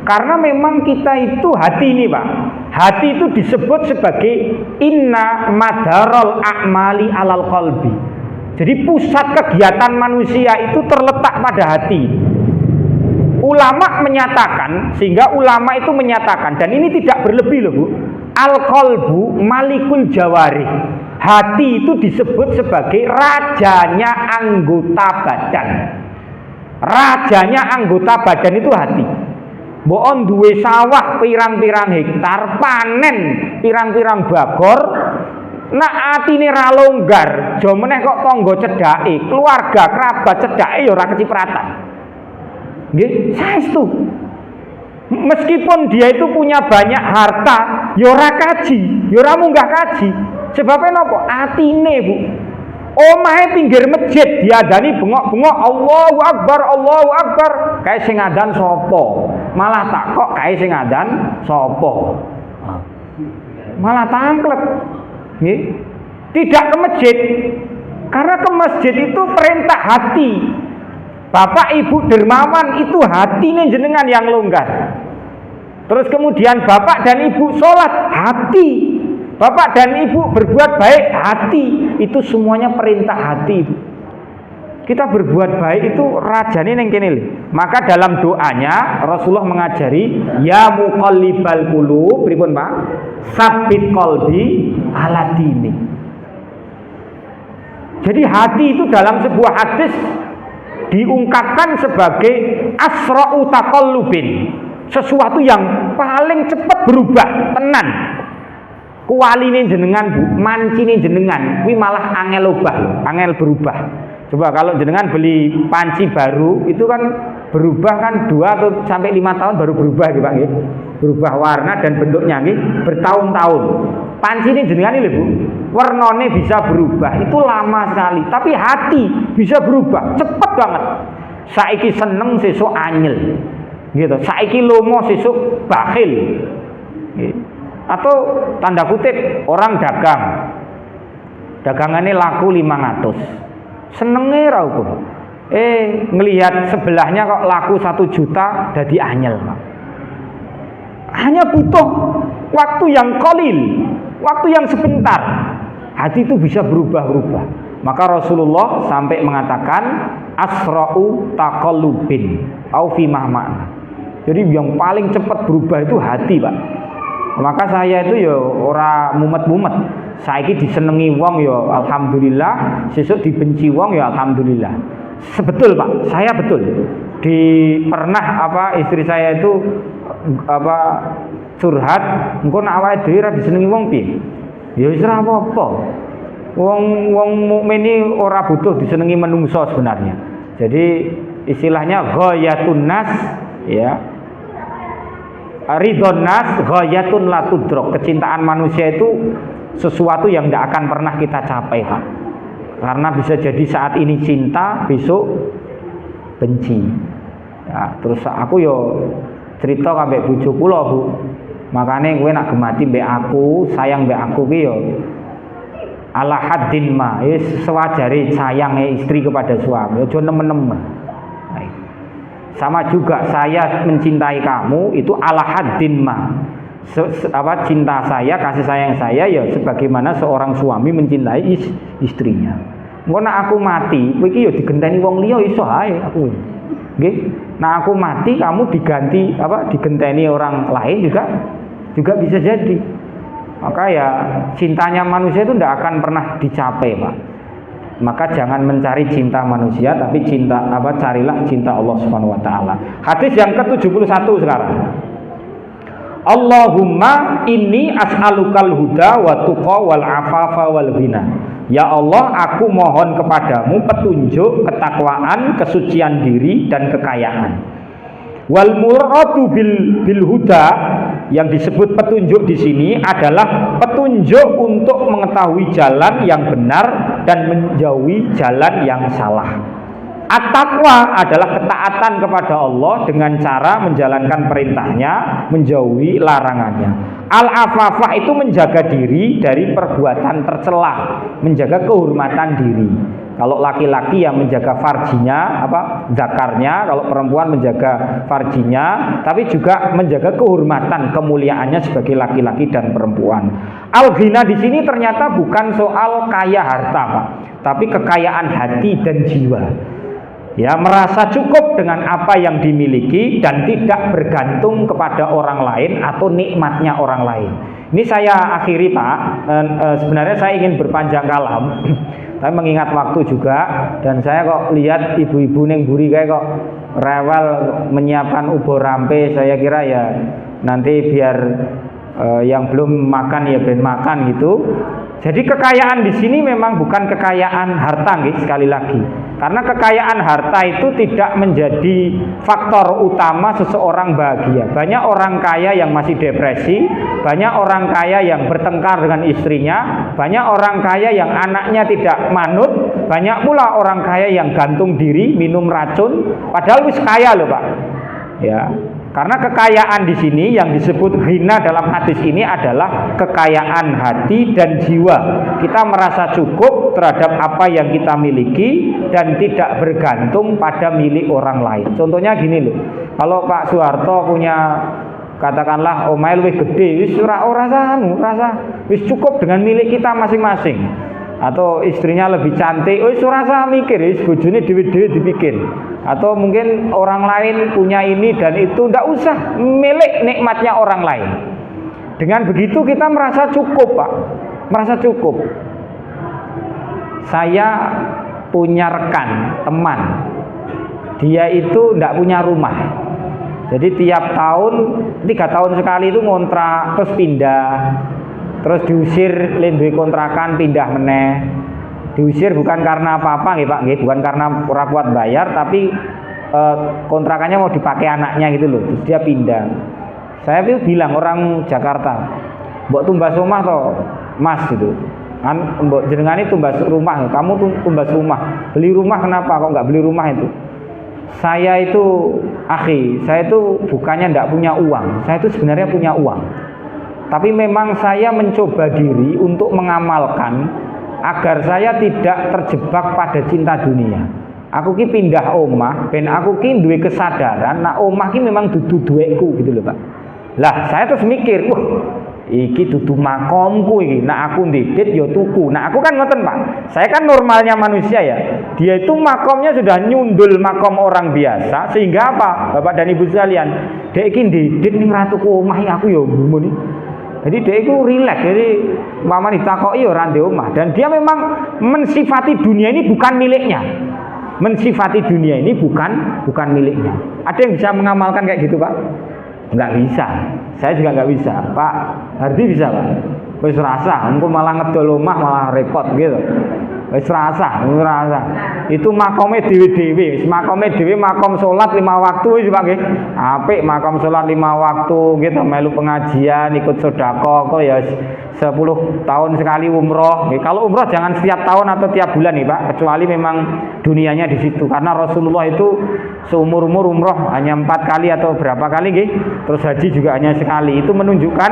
Karena memang kita itu hati ini Pak. Hati itu disebut sebagai inna madarul a'mali alal qalbi. Jadi pusat kegiatan manusia itu terletak pada hati. Ulama menyatakan, sehingga ulama itu menyatakan, dan ini tidak berlebih loh Bu, al-qalbu malikul jawarih. Hati itu disebut sebagai rajanya anggota badan. Rajanya anggota badan itu hati. mbok duwe sawah pirang-pirang hektar, panen pirang-pirang bagor, nak atine ra longgar, aja meneh kok tangga cedhake, keluarga kerabat cedhake ya ora kecipratan. Nggih, saestu. Meskipun dia itu punya banyak harta, ya ora kaji, ya ora munggah kaji. Sebabnya napa? Atine, Bu. Omahe pinggir masjid diadani bengok-bengok Allahu Akbar. Kae sing ngadan sapa? Malah takok kae sing ngadan sapa? Malah tangklep. Nggih. Tidak ke masjid. Karena ke masjid itu perintah hati. Bapak Ibu dermawan itu hatine jenengan yang longgar. Terus kemudian Bapak dan Ibu sholat hati. Bapak dan Ibu berbuat baik hati. Itu semuanya perintah hati. Kita berbuat baik itu rajane ning kene lho. Maka dalam doanya Rasulullah mengajari ya muqallibal qulub, pripun Pak? Sabbit qalbi ala dini. Jadi hati itu dalam sebuah hadis diungkapkan sebagai asra'u taqallubin, sesuatu yang paling cepat berubah, tenan. Kuwaline jenengan Bu, mancine jenengan kuwi malah angel obah, angel berubah. Coba kalau jenengan beli panci baru itu kan berubah kan 2 atau sampai 5 tahun baru berubah gitu Pak nggih. Berubah warna dan bentuknya nggih bertahun-tahun. Panci ini jenengan ini Bu, warnanya bisa berubah, itu lama sekali. Tapi hati bisa berubah, cepet banget. Saiki seneng sesuk anyel. Gitu. Saiki lomo sesuk bakhil. Gitu. Atau tanda kutip orang dagang. Dagangannya laku 500. Senenge ra ukur. Ngelihat sebelahnya kok laku 1 juta jadi anyel, Pak. Hanya butuh waktu yang qalil, waktu yang sebentar. Hati itu bisa berubah-ubah. Maka Rasulullah sampai mengatakan asra'u taqallubin au fi ma'na. Jadi yang paling cepat berubah itu hati, Pak. Maka saya itu ya ora mumet-mumet. Saiki disenengi wong ya alhamdulillah, sesuk dibenci wong ya alhamdulillah. Sebetul Pak, saya betul. Pernah istri saya itu curhat, engko nek awake dhewe ora disenengi wong piye? Ya wis ora apa-apa. Wong mukmin iki ora butuh disenengi menungso sebenarnya. Jadi istilahnya ghayatun nas ya. Ridhon nas ghayatun la tudrok. Kecintaan manusia itu sesuatu yang tidak akan pernah kita capai, Pak. Karena bisa jadi saat ini cinta, besok benci. Ya, terus aku yo cerita kabeh bojo kula, Bu. Makane kowe nak gemati mbek aku, sayang mbek aku ki yo ala haddin ma, wis sewajare sayange istri kepada suami, aja nemen-nemen. Sama juga saya mencintai kamu itu ala haddin ma. Cinta saya, kasih sayang saya ya sebagaimana seorang suami mencintai istrinya. Engko nek aku mati, kowe iki ya digenteni wong liya iso ae aku. Nggih. Nek aku mati kamu digenteni orang lain juga bisa jadi. Maka ya cintanya manusia itu tidak akan pernah dicapai, Pak. Maka jangan mencari cinta manusia, tapi carilah cinta Allah Subhanahu wa taala. Hadis yang ke-71 sekarang. Allahumma inni as'alukal huda wa tuqa wal afafa wal ghina. Ya Allah, aku mohon kepadamu petunjuk, ketakwaan, kesucian diri dan kekayaan. Wal muradu bil huda, yang disebut petunjuk di sini adalah petunjuk untuk mengetahui jalan yang benar dan menjauhi jalan yang salah. At-taqwa adalah ketaatan kepada Allah dengan cara menjalankan perintahnya, menjauhi larangannya. Al-afafah itu menjaga diri dari perbuatan tercela, menjaga kehormatan diri. Kalau laki-laki yang menjaga farjinya, zakarnya, kalau perempuan menjaga farjinya, tapi juga menjaga kehormatan, kemuliaannya sebagai laki-laki dan perempuan. Al-ghina di sini ternyata bukan soal kaya harta, Pak, tapi kekayaan hati dan jiwa. Ya, merasa cukup dengan apa yang dimiliki dan tidak bergantung kepada orang lain atau nikmatnya orang lain. Ini saya akhiri, Pak. Sebenarnya saya ingin berpanjang kalam, tapi mengingat waktu juga, dan saya kok lihat ibu-ibu neng buri kayak kok rewel menyiapkan ubur rampe, saya kira ya nanti biar yang belum makan ya ben makan gitu. Jadi kekayaan di sini memang bukan kekayaan harta, gitu, sekali lagi. Karena kekayaan harta itu tidak menjadi faktor utama seseorang bahagia. Banyak orang kaya yang masih depresi, banyak orang kaya yang bertengkar dengan istrinya, banyak orang kaya yang anaknya tidak manut, banyak pula orang kaya yang gantung diri, minum racun, padahal wis kaya loh Pak. Ya. Karena kekayaan di sini yang disebut ghina dalam hadis ini adalah kekayaan hati dan jiwa. Kita merasa cukup terhadap apa yang kita miliki dan tidak bergantung pada milik orang lain. Contohnya gini loh, kalau Pak Soeharto punya katakanlah omahe luwih gede, wis rasa wis cukup dengan milik kita masing-masing. Atau istrinya lebih cantik, wis ora usah mikir, wis bojone dhewe-dhewe dipikir. Atau mungkin orang lain punya ini dan itu, ndak usah milik nikmatnya orang lain. Dengan begitu kita merasa cukup Pak, merasa cukup. Saya punya rekan, teman, dia itu ndak punya rumah. Jadi tiap tahun, 3 tahun sekali itu ngontrak, terus pindah. Terus diusir duwe kontrakan, pindah meneh. Diusir bukan karena apa-apa nggih Pak, nggih, bukan karena ora kuat bayar, tapi kontrakannya mau dipakai anaknya gitu loh. Terus dia pindah. Saya itu bilang orang Jakarta, mbok tumbas rumah toh, Mas gitu. Kan mbok jenengane tumbas rumah, kamu tumbas rumah. Beli rumah kenapa kok nggak beli rumah itu? Saya itu saya itu bukannya nggak punya uang. Saya itu sebenarnya punya uang. Tapi memang saya mencoba diri untuk mengamalkan agar saya tidak terjebak pada cinta dunia. Aku ki pindah omah, ben aku ki duwe kesadaran, nah omah ki memang dudu duweku gitu loh Pak. Lah saya terus mikir, wah iki dudu makomku iki, nah aku ndidit ya tuku. Nah aku kan ngoten Pak, saya kan normalnya manusia ya. Dia itu makomnya sudah nyundul makom orang biasa, sehingga apa Bapak dan Ibu sekalian, dek iki ndidit ning ratuku omah aku ya muni. Jadi dia itu rileks, jadi mama ditakoki ya ora ndek omah, dan dia memang mensifati dunia ini bukan miliknya. Mensifati dunia ini bukan miliknya. Ada yang bisa mengamalkan kayak gitu Pak? Enggak bisa. Saya juga enggak bisa. Pak Hardi bisa Pak? Wis rasa, engko malah ngedol omah malah repot gitu. Wis rasa. Itu makome dhewe-dhewe, makome dhewe makom salat 5 waktu wis Pak nggih. Apik makom salat 5 waktu gitu, melu pengajian, ikut sedekah kok ya 10 tahun sekali umroh. Kalau umroh jangan setiap tahun atau tiap bulan nih Pak, kecuali memang dunianya di situ. Karena Rasulullah itu seumur-umur umroh hanya 4 kali atau berapa kali nggih. Terus haji juga hanya sekali. Itu menunjukkan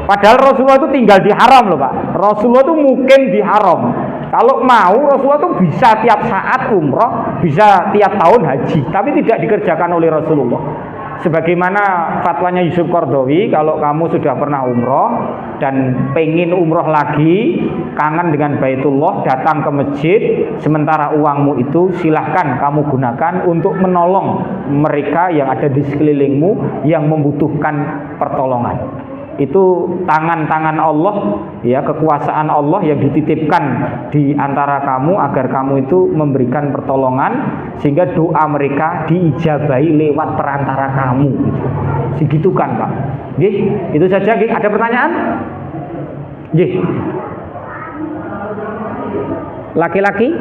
padahal Rasulullah itu tinggal di haram loh Pak. Rasulullah itu mungkin di haram. Kalau mau Rasulullah itu bisa tiap saat umroh, bisa tiap tahun haji, tapi tidak dikerjakan oleh Rasulullah. Sebagaimana fatwanya Yusuf Qaradawi, kalau kamu sudah pernah umroh dan pengen umroh lagi, kangen dengan Baitullah, datang ke masjid, sementara uangmu itu silahkan kamu gunakan untuk menolong mereka yang ada di sekelilingmu yang membutuhkan pertolongan. Itu tangan-tangan Allah, ya, kekuasaan Allah yang dititipkan di antara kamu agar kamu itu memberikan pertolongan sehingga doa mereka diijabahi lewat perantara kamu gitu. Segitu kan Pak. Nggih, itu saja nggih. Ada pertanyaan? Nggih. Laki-laki?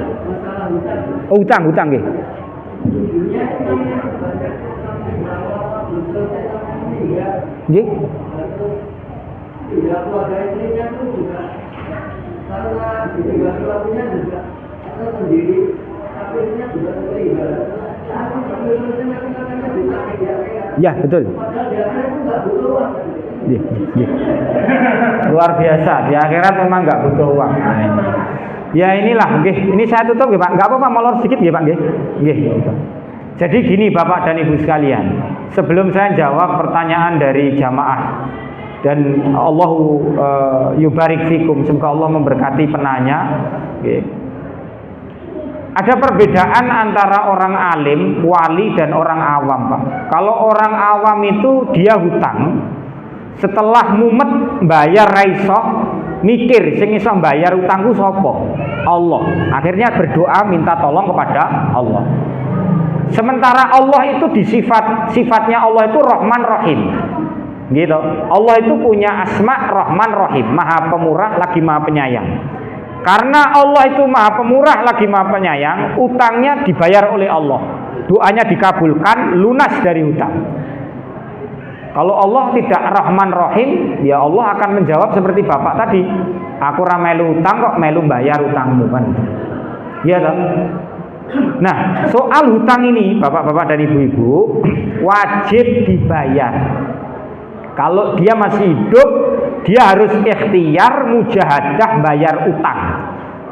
Oh, hutang nggih. Nggih. Tidak keluarga istrinya itu juga karena ditinggal suaminya juga atau sendiri, tapi istrinya juga terlibat. Ya betul. Padahal di akhirat itu nggak butuh uang. Luar biasa, di akhirat memang nggak butuh uang. Ya inilah, nggih. Ini saya tutup nggih Pak. Nggak apa-apa, molor sedikit nggih Pak nggih. Nggih. Jadi gini Bapak dan Ibu sekalian, sebelum saya jawab pertanyaan dari jamaah dan Allahu yubarik fikum, semoga Allah memberkati penanya. Okay. Ada perbedaan antara orang alim, wali dan orang awam Pak. Kalau orang awam itu dia hutang, setelah mumet bayar raiso, mikir sing iso bayar utangku sapa? Allah. Akhirnya berdoa minta tolong kepada Allah. Sementara Allah itu sifatnya Allah itu Rahman Rahim. Gitu. Allah itu punya asma Rahman Rahim, Maha Pemurah lagi Maha Penyayang. Karena Allah itu Maha Pemurah lagi Maha Penyayang, utangnya dibayar oleh Allah. Doanya dikabulkan, lunas dari hutang. Kalau Allah tidak Rahman Rahim, ya Allah akan menjawab seperti Bapak tadi. Aku ra melu utang kok melu bayar utangmu kan. Iya toh? Nah, soal hutang ini Bapak-bapak dan Ibu-ibu wajib dibayar. Kalau dia masih hidup, dia harus ikhtiar mujahadah bayar utang.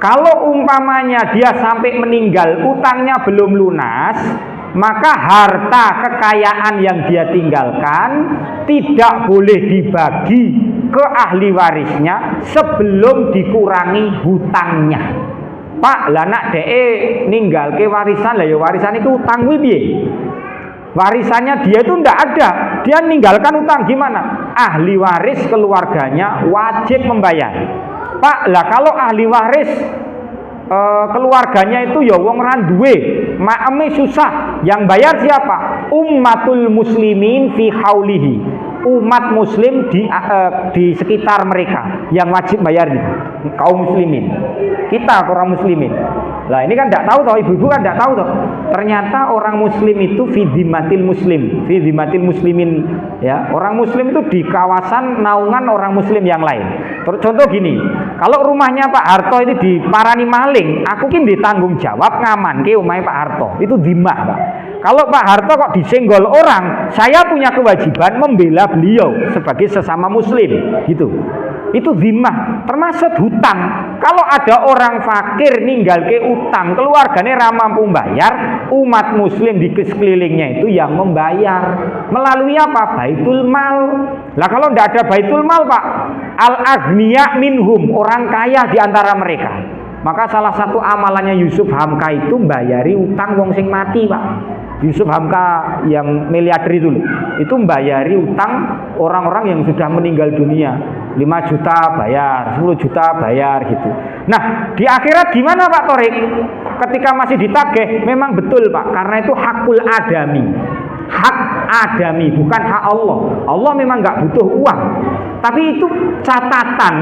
Kalau umpamanya dia sampai meninggal utangnya belum lunas, maka harta kekayaan yang dia tinggalkan tidak boleh dibagi ke ahli warisnya sebelum dikurangi hutangnya. Pak, lah nak ninggal ke warisan lah ya, warisan itu utang piye? Warisannya dia itu ndak ada, dia meninggalkan utang gimana? Ahli waris keluarganya wajib membayar. Pak, lah kalau ahli waris keluarganya itu ya wong ra duwe, maeme susah, yang bayar siapa? Ummatul muslimin fi haulihi, umat muslim di sekitar mereka yang wajib bayar gitu. Kaum muslimin, kita orang muslimin. Lah ini kan tidak tahu toh, ibu-ibu kan tidak tahu toh. Ternyata orang muslim itu fi dzimmatil muslimin ya. Orang muslim itu di kawasan naungan orang muslim yang lain. Contoh gini, kalau rumahnya Pak Harto itu diparani maling, aku kan ditanggung jawab ngaman ke omahe Pak Harto. Itu dzimah, Pak. Kalau Pak Harto kok disenggol orang, saya punya kewajiban membela beliau sebagai sesama muslim, gitu. Itu zimmah, termasuk hutang. Kalau ada orang fakir ninggal ke utang, keluarganya ra mampu bayar, umat muslim di sekelilingnya itu yang membayar melalui apa? Baitul mal. Lah kalau tidak ada baitul mal, Pak, al-aghniya minhum, orang kaya di antara mereka. Maka salah satu amalannya Yusuf Hamka itu bayari utang wong sing mati, Pak. Yusuf Hamka yang miliarder itu membayari utang orang-orang yang sudah meninggal dunia. 5 juta bayar, 10 juta bayar gitu. Nah, di akhirat gimana Pak Torik? Ketika masih ditagih, memang betul Pak, karena itu hakul adami. Hak adami, bukan hak Allah. Allah memang nggak butuh uang, tapi itu catatan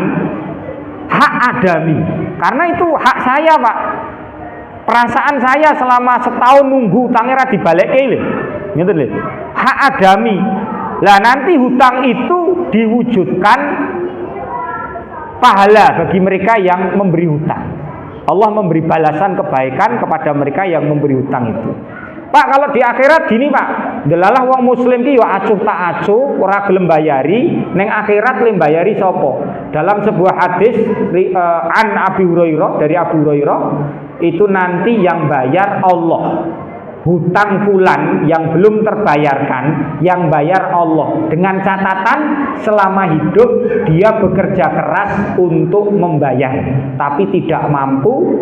hak adami. Karena itu hak saya Pak. Perasaan saya selama setahun nunggu utangnya ra dibalekke lho. Gitu lho. Hak adami. Lah nanti hutang itu diwujudkan pahala bagi mereka yang memberi hutang. Allah memberi balasan kebaikan kepada mereka yang memberi hutang itu. Pak, kalau di akhirat gini Pak, delalah wong muslim ki yo acuh tak acuh ora gelem bayari, ning akhirat lem bayari sapa? Dalam sebuah hadis an Abi Hurairah, dari Abu Hurairah, itu nanti yang bayar Allah. Hutang fulan yang belum terbayarkan, yang bayar Allah. Dengan catatan selama hidup dia bekerja keras untuk membayar, tapi tidak mampu,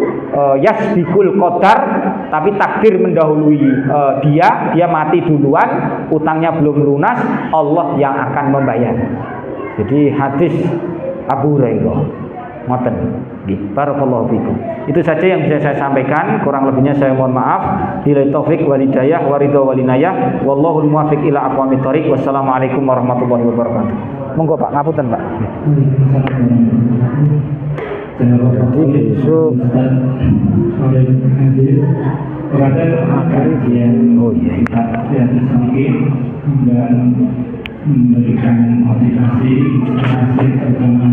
yasbikul qadar, tapi takdir mendahului dia mati duluan, utangnya belum lunas, Allah yang akan membayar. Jadi hadis Abu Hurairah. Ngoten. Nggih, barakallahu fikum. Itu saja yang bisa saya sampaikan, kurang lebihnya saya mohon maaf. Billahi taufik wal hidayah wa ridha wal inayah. Wallahul muwaffiq ila aqwamit thoriq. Wassalamualaikum warahmatullahi wabarakatuh. Monggo Pak, ngapunten Pak. Jadi besok oh iya yang sedikit dan memberikan motivasi terutama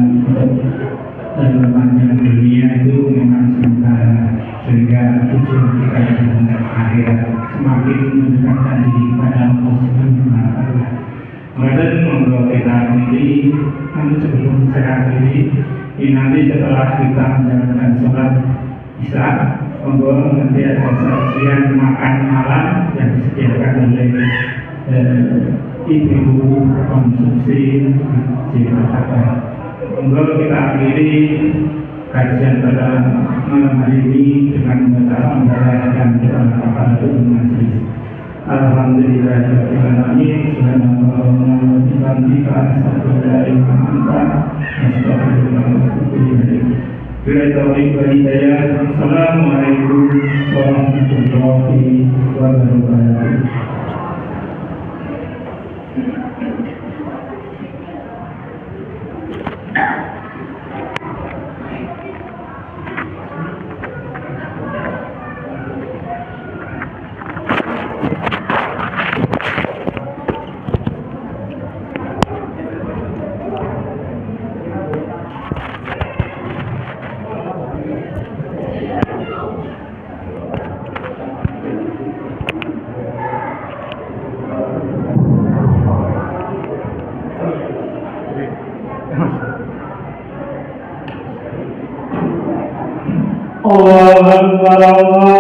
dan memandang dunia itu memang sementara, sehingga tujuan kita dalam akhirat semakin mendekatkan diri kepada Allah Subhanahu wa Ta'ala. Kemudian menurut kita ini, nanti sebelum saya akhiri, nanti setelah kita menjalankan sholat Isya, nanti ada sajian makan malam yang disediakan oleh ibu konsumsi di Jakarta. Monggo kita akhiri kajian pada malam hari ini dengan membaca hamdalah dan doa kafaratul majelis. Alhamdulillahirabbil alamin. Subhanallahumma wa bihamdika asyhadu an la ilaha illa anta astaghfiruka wa atubu ilaik. Bila taufiq wal hidayah. Assalamualaikum warahmatullahi wabarakatuh. Allah